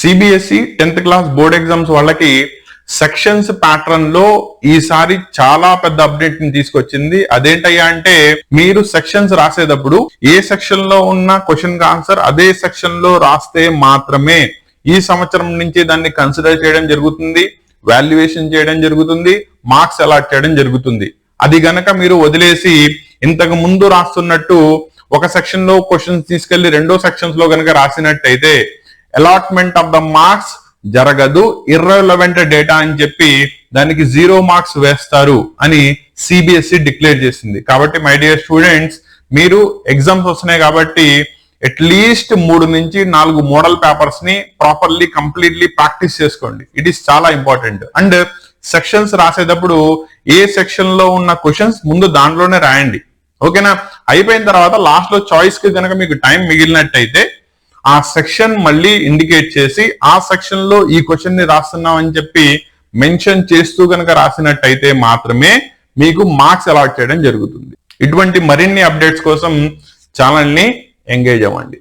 CBSE 10th class board exams వాళ్ళకి sections pattern లో ఈసారి చాలా పెద్ద అప్డేట్ ని తీసుకొచ్చింది. అదేంటయ్యా అంటే, మీరు సెక్షన్స్ రాసేటప్పుడు ఏ సెక్షన్ లో ఉన్న క్వశ్చన్ ఆన్సర్ అదే సెక్షన్ లో రాస్తే మాత్రమే ఈ సంవత్సరం నుంచి దాన్ని కన్సిడర్ చేయడం జరుగుతుంది, వాల్యుయేషన్ చేయడం జరుగుతుంది, మార్క్స్ అలాట్ చేయడం జరుగుతుంది. అది గనక మీరు వదిలేసి ఇంతకు ముందు రాస్తున్నట్టు ఒక సెక్షన్ లో క్వశ్చన్స్ తీసుకెళ్లి రెండో సెక్షన్స్ లో గనక రాసినట్టయితే అలాట్మెంట్ ఆఫ్ ద మార్క్స్ జరగదు, ఇర్రెలవెంట్ డేటా అని చెప్పి దానికి 0 మార్క్స్ వేస్తారు అని సిబిఎస్ఈ డిక్లేర్ చేసింది. కాబట్టి మై డియర్ స్టూడెంట్స్, మీరు ఎగ్జామ్స్ వస్తున్నాయి కాబట్టి అట్లీస్ట్ 3 నుంచి 4 మోడల్ పేపర్స్ ని ప్రాపర్లీ కంప్లీట్లీ ప్రాక్టీస్ చేసుకోండి. ఇట్ ఈస్ చాలా ఇంపార్టెంట్. అండ్ సెక్షన్స్ రాసేటప్పుడు ఏ సెక్షన్ లో ఉన్న క్వశ్చన్స్ ముందు దాంట్లోనే రాయండి, ఓకేనా? అయిపోయిన తర్వాత లాస్ట్ లో చాయిస్ కి కనుక మీకు టైం మిగిలినట్టయితే ఆ సెక్షన్ మళ్ళీ ఇండికేట్ చేసి ఆ సెక్షన్ లో ఈ క్వశ్చన్ ని రాస్తున్నాం అని చెప్పి మెన్షన్ చేస్తూ కనుక రాసినట్టయితే మాత్రమే మీకు మార్క్స్ అలాట్ చేయడం జరుగుతుంది. ఇటువంటి మరిన్ని అప్డేట్స్ కోసం ఛానల్ ని ఎంగేజ్ అవ్వండి.